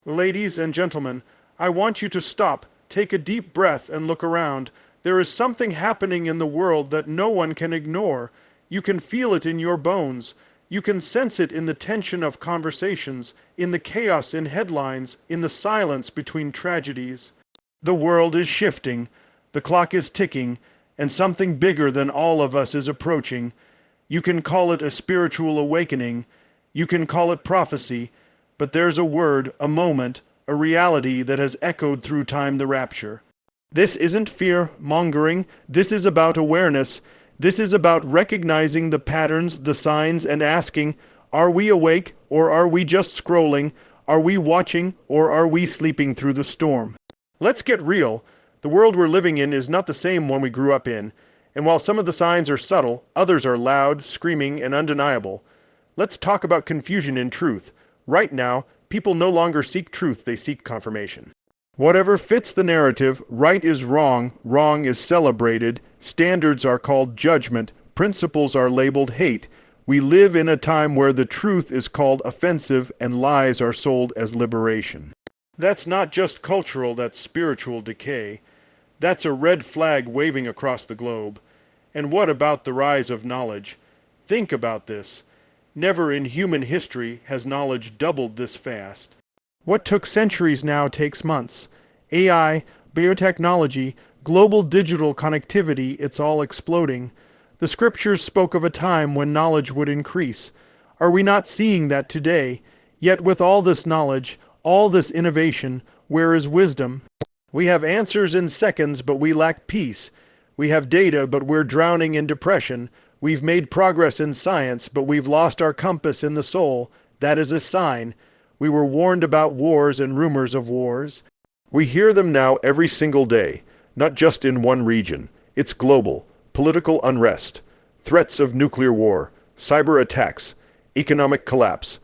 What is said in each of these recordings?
Ladies and gentlemen, I want you to stop, take a deep breath, and look around. There is something happening in the world that no one can ignore. You can feel it in your bones. You can sense it in the tension of conversations, in the chaos in headlines, in the silence between tragedies. The world is shifting, the clock is ticking, and something bigger than all of us is approaching. You can call it a spiritual awakening. You can call it prophecy. But there's a word, a moment, a reality that has echoed through time, the rapture. This isn't fear-mongering. This is about awareness. This is about recognizing the patterns, the signs, and asking, are we awake or are we just scrolling? Are we watching or are we sleeping through the storm? Let's get real. The world we're living in is not the same one we grew up in. And while some of the signs are subtle, others are loud, screaming, and undeniable. Let's talk about confusion in truth. Right now, people no longer seek truth, they seek confirmation. Whatever fits the narrative, right is wrong, wrong is celebrated, standards are called judgment, principles are labeled hate. We live in a time where the truth is called offensive and lies are sold as liberation. That's not just cultural, that's spiritual decay. That's a red flag waving across the globe. And what about the rise of knowledge? Think about this. Never in human history has knowledge doubled this fast. What took centuries now takes months. AI, biotechnology, global digital connectivity, it's all exploding. The scriptures spoke of a time when knowledge would increase. Are we not seeing that today? Yet with all this knowledge, all this innovation, where is wisdom? We have answers in seconds, but we lack peace. We have data, but we're drowning in depression. We've made progress in science, but we've lost our compass in the soul. That is a sign. We were warned about wars and rumors of wars. We hear them now every single day, not just in one region. It's global. Political unrest, threats of nuclear war, cyber attacks, economic collapse.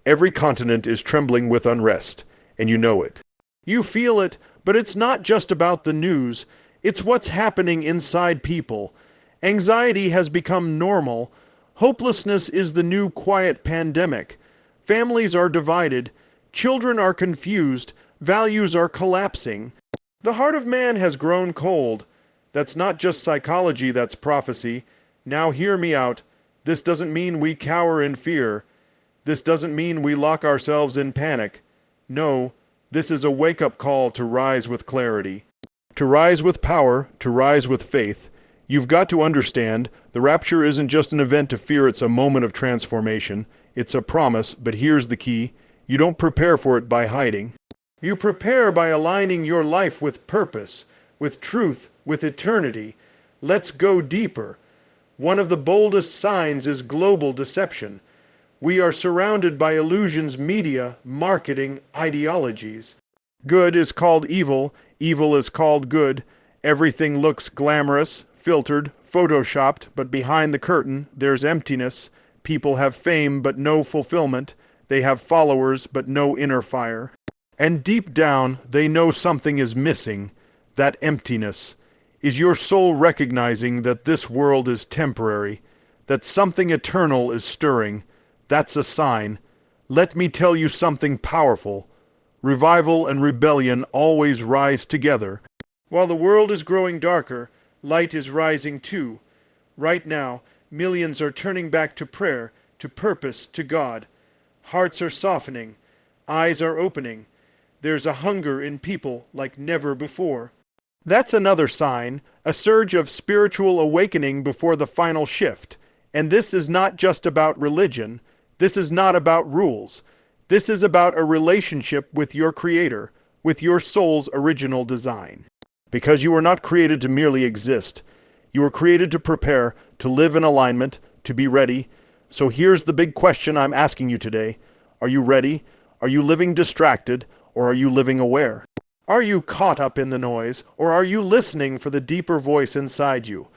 Every continent is trembling with unrest, and you know it. You feel it, but it's not just about the news. It's what's happening inside people. Anxiety has become normal. Hopelessness is the new quiet pandemic. Families are divided. Children are confused. Values are collapsing. The heart of man has grown cold. That's not just psychology, that's prophecy. Now hear me out. This doesn't mean we cower in fear. This doesn't mean we lock ourselves in panic. No, this is a wake-up call to rise with clarity. To rise with power, to rise with faith. You've got to understand, the rapture isn't just an event to fear, it's a moment of transformation. It's a promise, but here's the key. You don't prepare for it by hiding. You prepare by aligning your life with purpose, with truth, with eternity. Let's go deeper. One of the boldest signs is global deception. We are surrounded by illusions, media, marketing, ideologies. Good is called evil, evil is called good. Everything looks glamorous, filtered, photoshopped, but behind the curtain, there's emptiness. People have fame, but no fulfillment. They have followers, but no inner fire. And deep down, they know something is missing, that emptiness. Is your soul recognizing that this world is temporary, that something eternal is stirring? That's a sign. Let me tell you something powerful. Revival and rebellion always rise together. While the world is growing darker, light is rising too. Right now, millions are turning back to prayer, to purpose, to God. Hearts are softening. Eyes are opening. There's a hunger in people like never before. That's another sign, a surge of spiritual awakening before the final shift. And this is not just about religion. This is not about rules. This is about a relationship with your Creator, with your soul's original design. Because you were not created to merely exist. You were created to prepare, to live in alignment, to be ready. So here's the big question I'm asking you today. Are you ready? Are you living distracted, or are you living aware? Are you caught up in the noise, or are you listening for the deeper voice inside you?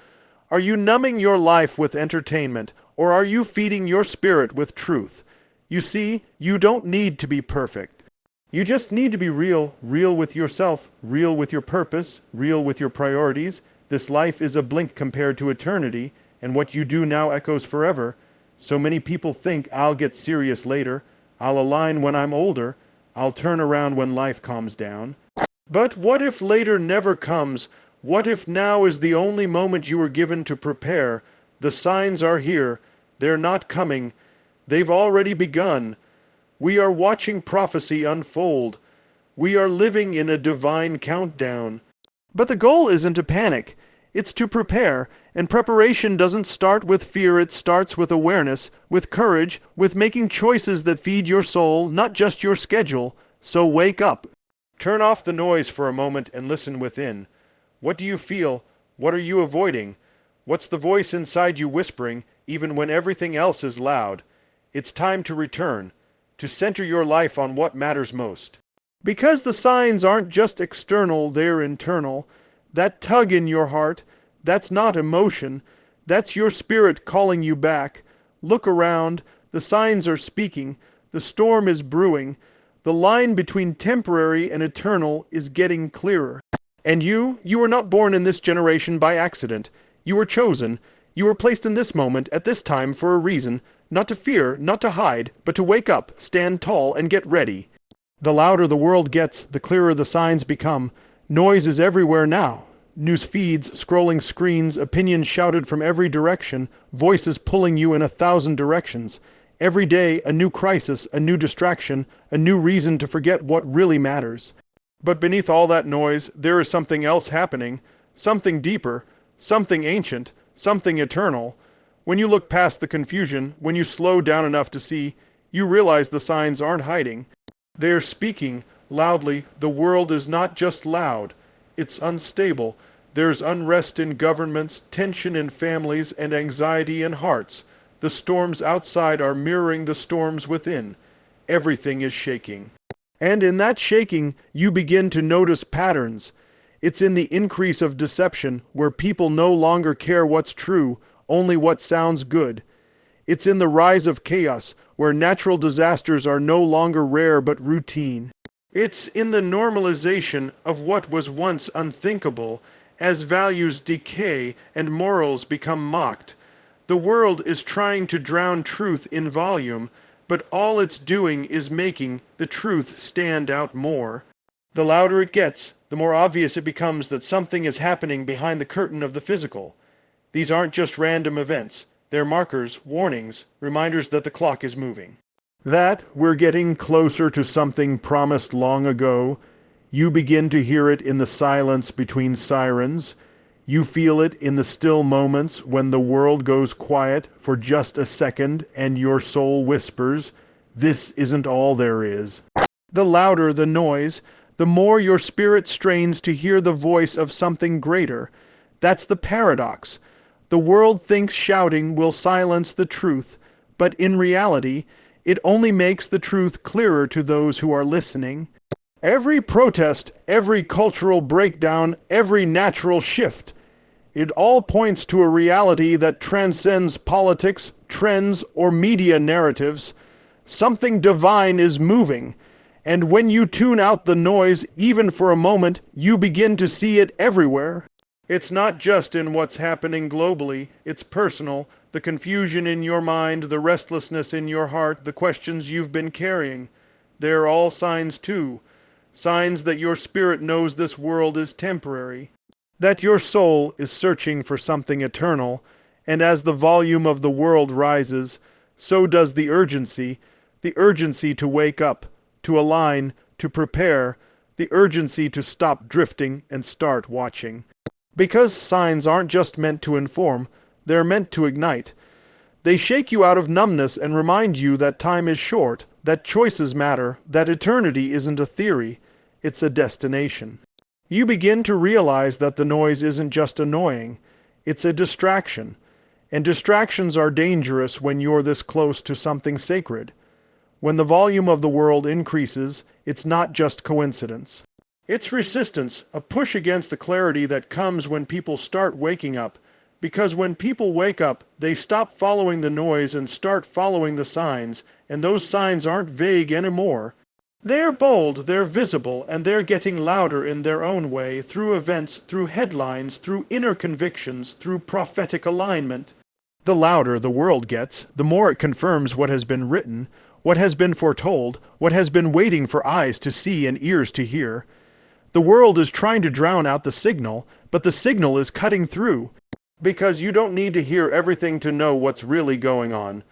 Are you numbing your life with entertainment, or are you feeding your spirit with truth? You see, you don't need to be perfect. You just need to be real, real with yourself, real with your purpose, real with your priorities. This life is a blink compared to eternity, and what you do now echoes forever. So many people think, I'll get serious later, I'll align when I'm older, I'll turn around when life calms down. But what if later never comes? What if now is the only moment you were given to prepare? The signs are here. They're not coming. They've already begun. We are watching prophecy unfold. We are living in a divine countdown. But the goal isn't to panic. It's to prepare. And preparation doesn't start with fear. It starts with awareness, with courage, with making choices that feed your soul, not just your schedule. So wake up. Turn off the noise for a moment and listen within. What do you feel? What are you avoiding? What's the voice inside you whispering, even when everything else is loud? It's time to return, to center your life on what matters most. Because the signs aren't just external, they're internal. That tug in your heart, that's not emotion. That's your spirit calling you back. Look around. The signs are speaking. The storm is brewing. The line between temporary and eternal is getting clearer. And you were not born in this generation by accident. You were chosen. You were placed in this moment at this time for a reason, not to fear, not to hide, but to wake up, stand tall, and get ready. The louder the world gets, the clearer the signs become. Noise is everywhere now. News feeds, scrolling screens, opinions shouted from every direction, voices pulling you in 1,000 directions. Every day, a new crisis, a new distraction, a new reason to forget what really matters. But beneath all that noise, there is something else happening, something deeper, something ancient, something eternal. When you look past the confusion, when you slow down enough to see, you realize the signs aren't hiding. They are speaking loudly. The world is not just loud, it's unstable. There's unrest in governments, tension in families, and anxiety in hearts. The storms outside are mirroring the storms within. Everything is shaking. And in that shaking, you begin to notice patterns. It's in the increase of deception, where people no longer care what's true, only what sounds good. It's in the rise of chaos, where natural disasters are no longer rare but routine. It's in the normalization of what was once unthinkable, as values decay and morals become mocked. The world is trying to drown truth in volume, but all it's doing is making the truth stand out more. The louder it gets, the more obvious it becomes that something is happening behind the curtain of the physical. These aren't just random events. They're markers, warnings, reminders that the clock is moving. That we're getting closer to something promised long ago. You begin to hear it in the silence between sirens. You feel it in the still moments when the world goes quiet for just a second and your soul whispers, "This isn't all there is." The louder the noise, the more your spirit strains to hear the voice of something greater. That's the paradox. The world thinks shouting will silence the truth, but in reality, it only makes the truth clearer to those who are listening. Every protest, every cultural breakdown, every natural shift, it all points to a reality that transcends politics, trends, or media narratives. Something divine is moving, and when you tune out the noise, even for a moment, you begin to see it everywhere. It's not just in what's happening globally, it's personal. The confusion in your mind, the restlessness in your heart, the questions you've been carrying. They're all signs too. Signs that your spirit knows this world is temporary. That your soul is searching for something eternal. And as the volume of the world rises, so does the urgency to wake up, to align, to prepare, the urgency to stop drifting and start watching. Because signs aren't just meant to inform, they're meant to ignite. They shake you out of numbness and remind you that time is short, that choices matter, that eternity isn't a theory, it's a destination. You begin to realize that the noise isn't just annoying, it's a distraction. And distractions are dangerous when you're this close to something sacred. When the volume of the world increases, it's not just coincidence. It's resistance, a push against the clarity that comes when people start waking up. Because when people wake up, they stop following the noise and start following the signs, and those signs aren't vague anymore. They're bold, they're visible, and they're getting louder in their own way, through events, through headlines, through inner convictions, through prophetic alignment. The louder the world gets, the more it confirms what has been written. what has been foretold, what has been waiting for eyes to see and ears to hear. The world is trying to drown out the signal, but the signal is cutting through. Because you don't need to hear everything to know what's really going on.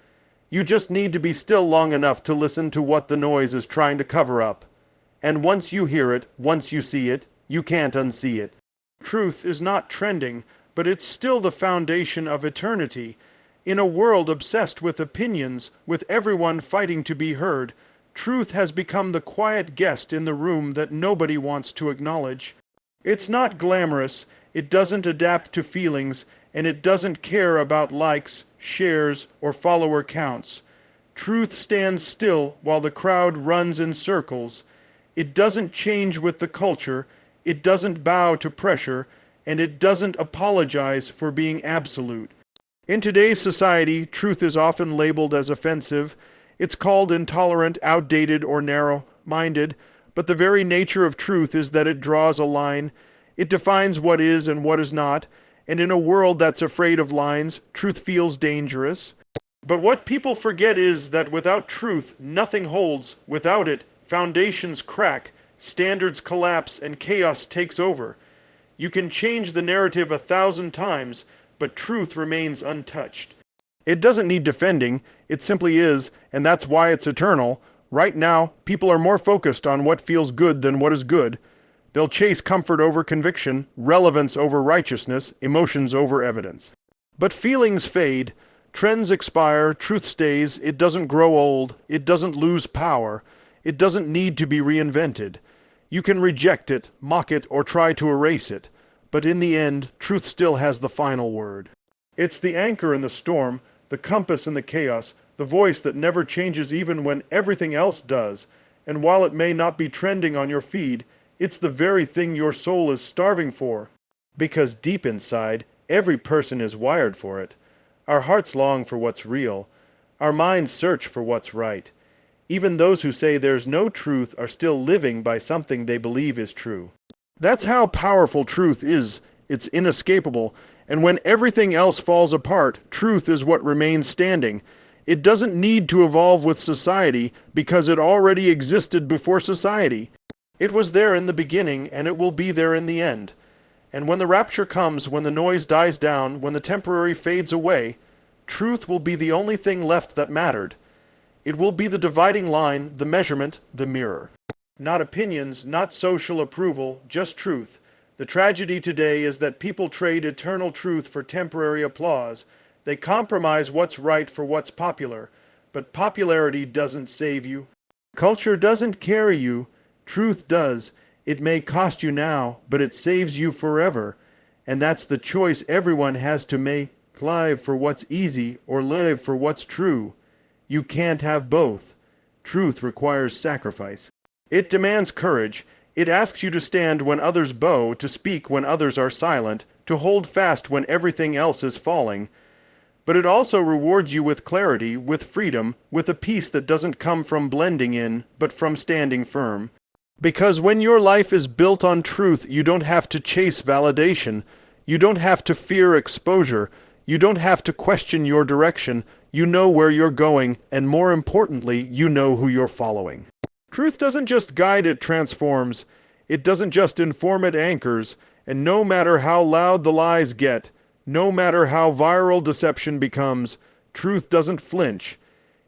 You just need to be still long enough to listen to what the noise is trying to cover up. And once you hear it, once you see it, you can't unsee it. Truth is not trending, but it's still the foundation of eternity. In a world obsessed with opinions, with everyone fighting to be heard, truth has become the quiet guest in the room that nobody wants to acknowledge. It's not glamorous, it doesn't adapt to feelings, and it doesn't care about likes, shares, or follower counts. Truth stands still while the crowd runs in circles. It doesn't change with the culture, it doesn't bow to pressure, and it doesn't apologize for being absolute. In today's society, truth is often labeled as offensive. It's called intolerant, outdated, or narrow-minded, but the very nature of truth is that it draws a line. It defines what is and what is not, and in a world that's afraid of lines, truth feels dangerous. But what people forget is that without truth, nothing holds. Without it, foundations crack, standards collapse, and chaos takes over. You can change the narrative 1,000 times, but truth remains untouched. It doesn't need defending, it simply is, and that's why it's eternal. Right now, people are more focused on what feels good than what is good. They'll chase comfort over conviction, relevance over righteousness, emotions over evidence. But feelings fade, trends expire, truth stays, it doesn't grow old, it doesn't lose power, it doesn't need to be reinvented. You can reject it, mock it, or try to erase it, but in the end, truth still has the final word. It's the anchor in the storm, the compass in the chaos, the voice that never changes even when everything else does, and while it may not be trending on your feed, it's the very thing your soul is starving for. Because deep inside, every person is wired for it. Our hearts long for what's real. Our minds search for what's right. Even those who say there's no truth are still living by something they believe is true. That's how powerful truth is. It's inescapable. And when everything else falls apart, truth is what remains standing. It doesn't need to evolve with society because it already existed before society. It was there in the beginning, and it will be there in the end. And when the rapture comes, when the noise dies down, when the temporary fades away, truth will be the only thing left that mattered. It will be the dividing line, the measurement, the mirror. Not opinions, not social approval, just truth. The tragedy today is that people trade eternal truth for temporary applause. They compromise what's right for what's popular. But popularity doesn't save you. Culture doesn't carry you. Truth does. It may cost you now, but it saves you forever. And that's the choice everyone has to make. Live for what's easy or live for what's true. You can't have both. Truth requires sacrifice. It demands courage. It asks you to stand when others bow, to speak when others are silent, to hold fast when everything else is falling. But it also rewards you with clarity, with freedom, with a peace that doesn't come from blending in, but from standing firm. Because when your life is built on truth, you don't have to chase validation. You don't have to fear exposure. You don't have to question your direction. You know where you're going, and more importantly, you know who you're following. Truth doesn't just guide, it transforms. It doesn't just inform, it anchors. And no matter how loud the lies get, no matter how viral deception becomes, truth doesn't flinch.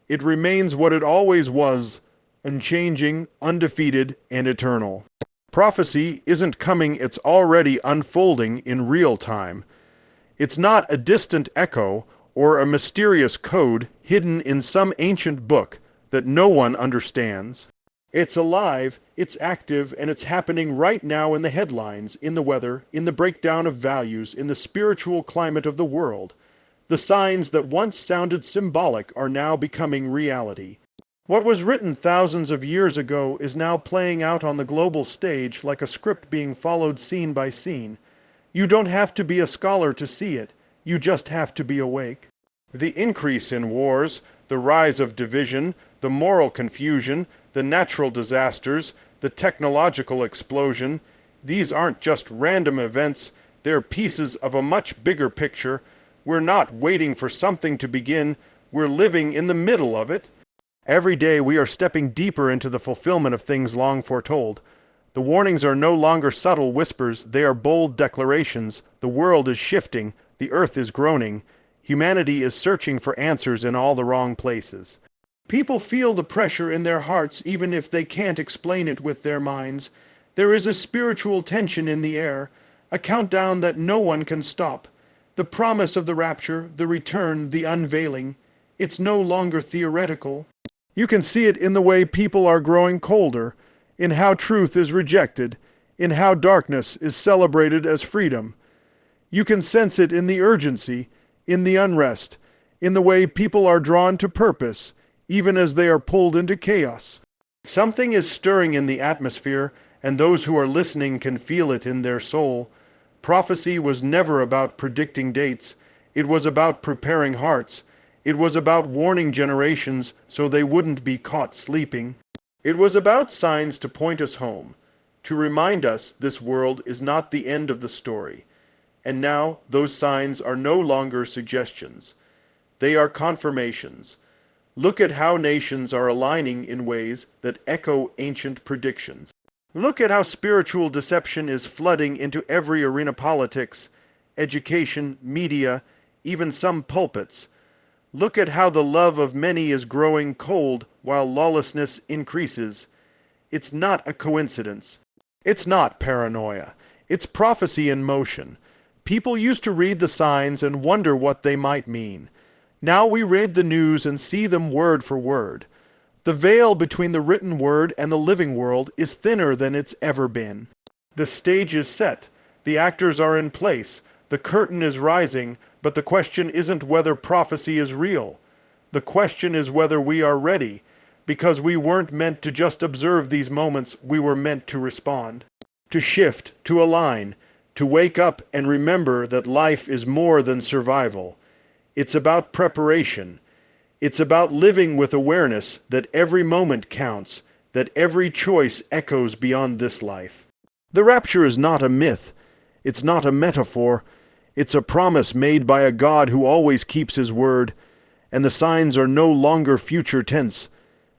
It remains what it always was, unchanging, undefeated, and eternal. Prophecy isn't coming, it's already unfolding in real time. It's not a distant echo or a mysterious code hidden in some ancient book that no one understands. It's alive, it's active, and it's happening right now in the headlines, in the weather, in the breakdown of values, in the spiritual climate of the world. The signs that once sounded symbolic are now becoming reality. What was written thousands of years ago is now playing out on the global stage like a script being followed scene by scene. You don't have to be a scholar to see it. You just have to be awake. The increase in wars, the rise of division, the moral confusion, the natural disasters, the technological explosion, these aren't just random events, they're pieces of a much bigger picture. We're not waiting for something to begin, we're living in the middle of it. Every day we are stepping deeper into the fulfillment of things long foretold. The warnings are no longer subtle whispers, they are bold declarations. The world is shifting, the earth is groaning, humanity is searching for answers in all the wrong places. People feel the pressure in their hearts even if they can't explain it with their minds. There is a spiritual tension in the air, a countdown that no one can stop. The promise of the rapture, the return, the unveiling. It's no longer theoretical. You can see it in the way people are growing colder, in how truth is rejected, in how darkness is celebrated as freedom. You can sense it in the urgency, in the unrest, in the way people are drawn to purpose, even as they are pulled into chaos. Something is stirring in the atmosphere, and those who are listening can feel it in their soul. Prophecy was never about predicting dates. It was about preparing hearts. It was about warning generations so they wouldn't be caught sleeping. It was about signs to point us home, to remind us this world is not the end of the story. And now those signs are no longer suggestions. They are confirmations. Look at how nations are aligning in ways that echo ancient predictions. Look at how spiritual deception is flooding into every arena: politics, education, media, even some pulpits. Look at how the love of many is growing cold while lawlessness increases. It's not a coincidence. It's not paranoia. It's prophecy in motion. People used to read the signs and wonder what they might mean. Now we read the news and see them word for word. The veil between the written word and the living world is thinner than it's ever been. The stage is set. The actors are in place. The curtain is rising, but the question isn't whether prophecy is real. The question is whether we are ready, because we weren't meant to just observe these moments, we were meant to respond, to shift, to align, to wake up and remember that life is more than survival. It's about preparation. It's about living with awareness that every moment counts, that every choice echoes beyond this life. The rapture is not a myth. It's not a metaphor. It's a promise made by a God who always keeps his word, and the signs are no longer future tense.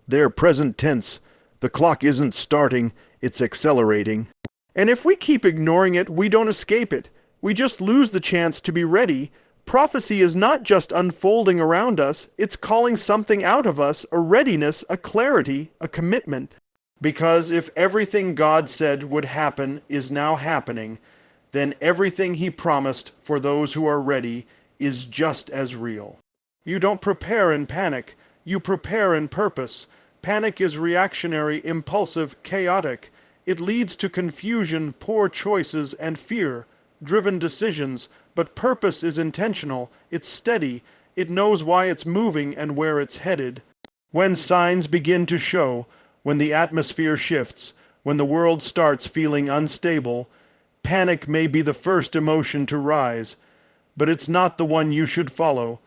They're present tense. The clock isn't starting, it's accelerating. And if we keep ignoring it, we don't escape it. We just lose the chance to be ready. Prophecy is not just unfolding around us, it's calling something out of us, a readiness, a clarity, a commitment. Because if everything God said would happen is now happening, then everything he promised for those who are ready is just as real. You don't prepare in panic, you prepare in purpose. Panic is reactionary, impulsive, chaotic. It leads to confusion, poor choices, and fear-driven decisions. But purpose is intentional, it's steady, it knows why it's moving and where it's headed. When signs begin to show, when the atmosphere shifts, when the world starts feeling unstable, panic may be the first emotion to rise, but it's not the one you should follow.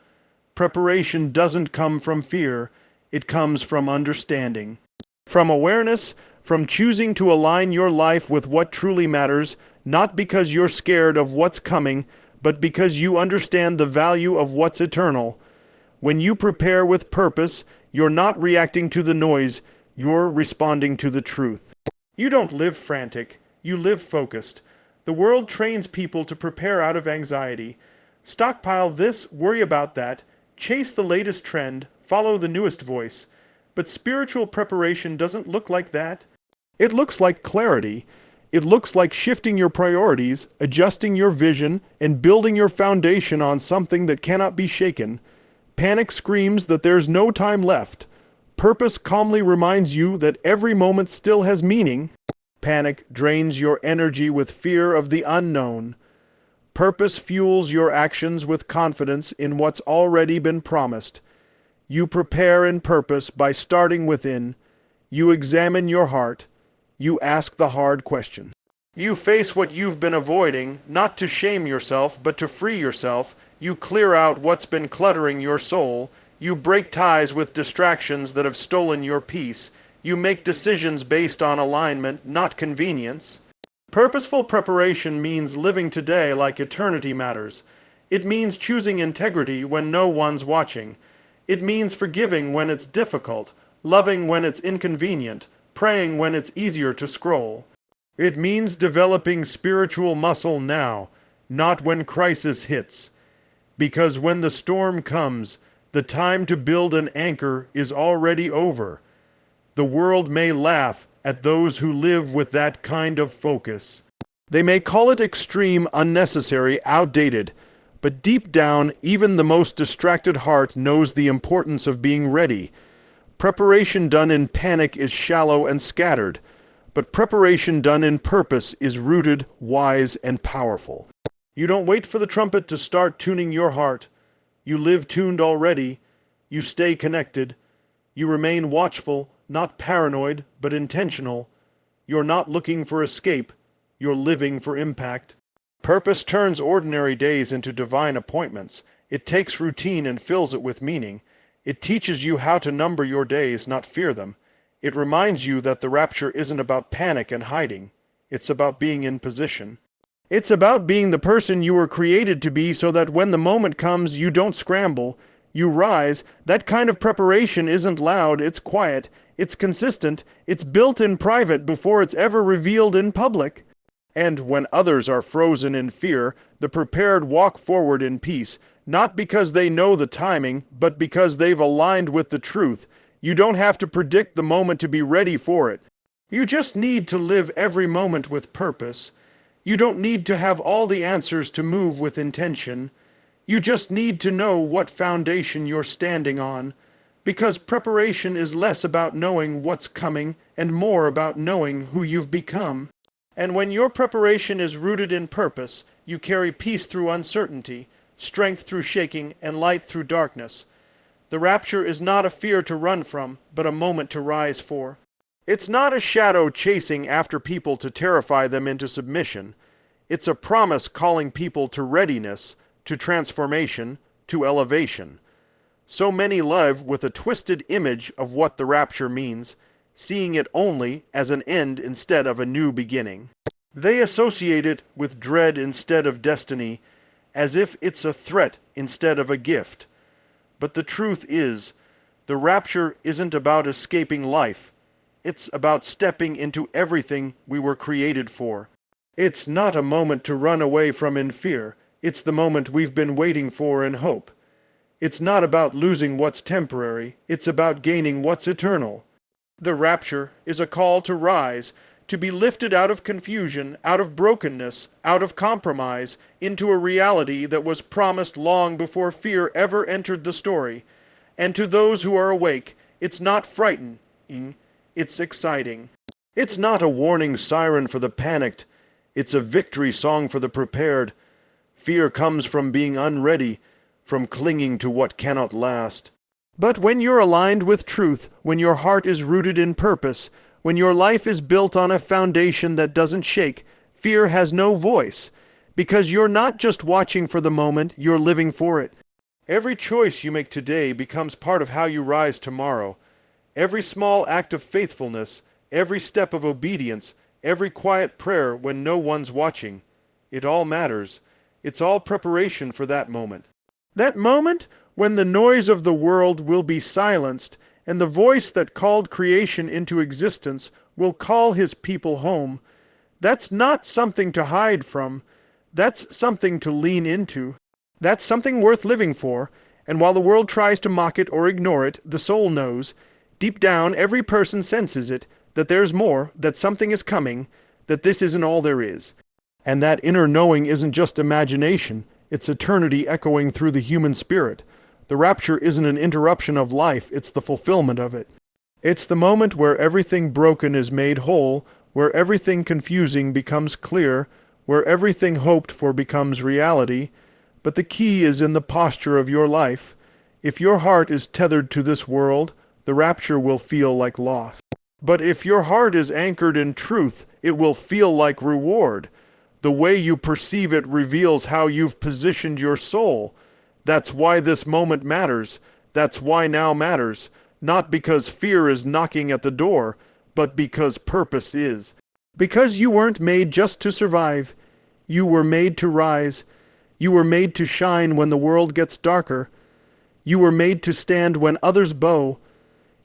Preparation doesn't come from fear, it comes from understanding. From awareness, from choosing to align your life with what truly matters, not because you're scared of what's coming, but because you understand the value of what's eternal. When you prepare with purpose, you're not reacting to the noise, you're responding to the truth. You don't live frantic, you live focused. The world trains people to prepare out of anxiety. Stockpile this, worry about that, chase the latest trend, follow the newest voice. But spiritual preparation doesn't look like that. It looks like clarity. It looks like shifting your priorities, adjusting your vision, and building your foundation on something that cannot be shaken. Panic screams that there's no time left. Purpose calmly reminds you that every moment still has meaning. Panic drains your energy with fear of the unknown. Purpose fuels your actions with confidence in what's already been promised. You prepare in purpose by starting within. You examine your heart. You ask the hard question. You face what you've been avoiding, not to shame yourself, but to free yourself. You clear out what's been cluttering your soul. You break ties with distractions that have stolen your peace. You make decisions based on alignment, not convenience. Purposeful preparation means living today like eternity matters. It means choosing integrity when no one's watching. It means forgiving when it's difficult, loving when it's inconvenient, praying when it's easier to scroll. It means developing spiritual muscle now, not when crisis hits. Because when the storm comes, the time to build an anchor is already over. The world may laugh at those who live with that kind of focus. They may call it extreme, unnecessary, outdated, but deep down, even the most distracted heart knows the importance of being ready. Preparation done in panic is shallow and scattered, but preparation done in purpose is rooted, wise, and powerful. You don't wait for the trumpet to start tuning your heart. You live tuned already. You stay connected. You remain watchful, not paranoid, but intentional. You're not looking for escape. You're living for impact. Purpose turns ordinary days into divine appointments. It takes routine and fills it with meaning. It teaches you how to number your days, not fear them. It reminds you that the rapture isn't about panic and hiding. It's about being in position. It's about being the person you were created to be so that when the moment comes, you don't scramble. You rise. That kind of preparation isn't loud, it's quiet, it's consistent, it's built in private before it's ever revealed in public. And when others are frozen in fear, the prepared walk forward in peace, not because they know the timing, but because they've aligned with the truth. You don't have to predict the moment to be ready for it. You just need to live every moment with purpose. You don't need to have all the answers to move with intention. You just need to know what foundation you're standing on, because preparation is less about knowing what's coming and more about knowing who you've become. And when your preparation is rooted in purpose, you carry peace through uncertainty, strength through shaking, and light through darkness. The rapture is not a fear to run from, but a moment to rise for. It's not a shadow chasing after people to terrify them into submission. It's a promise calling people to readiness, to transformation, to elevation. So many live with a twisted image of what the rapture means, seeing it only as an end instead of a new beginning. They associate it with dread instead of destiny, as if it's a threat instead of a gift. But the truth is, the rapture isn't about escaping life. It's about stepping into everything we were created for. It's not a moment to run away from in fear. It's the moment we've been waiting for in hope. It's not about losing what's temporary. It's about gaining what's eternal. The rapture is a call to rise, to be lifted out of confusion, out of brokenness, out of compromise, into a reality that was promised long before fear ever entered the story. And to those who are awake, it's not frightening. It's exciting. It's not a warning siren for the panicked. It's a victory song for the prepared. Fear comes from being unready, from clinging to what cannot last. But when you're aligned with truth, when your heart is rooted in purpose, when your life is built on a foundation that doesn't shake, fear has no voice. Because you're not just watching for the moment, you're living for it. Every choice you make today becomes part of how you rise tomorrow. Every small act of faithfulness, every step of obedience, every quiet prayer when no one's watching. It all matters. It's all preparation for that moment. That moment when the noise of the world will be silenced and the voice that called creation into existence will call his people home. That's not something to hide from. That's something to lean into. That's something worth living for. And while the world tries to mock it or ignore it, the soul knows. Deep down, every person senses it, that there's more, that something is coming, that this isn't all there is. And that inner knowing isn't just imagination, it's eternity echoing through the human spirit. The rapture isn't an interruption of life, it's the fulfillment of it. It's the moment where everything broken is made whole, where everything confusing becomes clear, where everything hoped for becomes reality. But the key is in the posture of your life. If your heart is tethered to this world, the rapture will feel like loss. But if your heart is anchored in truth, it will feel like reward. The way you perceive it reveals how you've positioned your soul. That's why this moment matters. That's why now matters. Not because fear is knocking at the door, but because purpose is. Because you weren't made just to survive. You were made to rise. You were made to shine when the world gets darker. You were made to stand when others bow.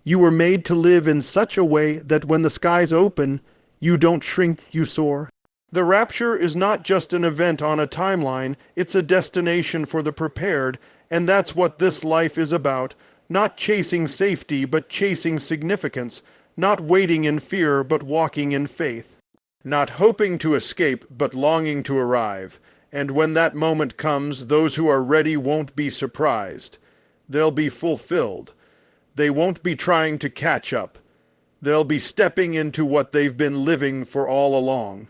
You were made to live in such a way that when the skies open, you don't shrink, you soar. The rapture is not just an event on a timeline, it's a destination for the prepared, and that's what this life is about. Not chasing safety, but chasing significance. Not waiting in fear, but walking in faith. Not hoping to escape, but longing to arrive. And when that moment comes, those who are ready won't be surprised. They'll be fulfilled. They won't be trying to catch up. They'll be stepping into what they've been living for all along.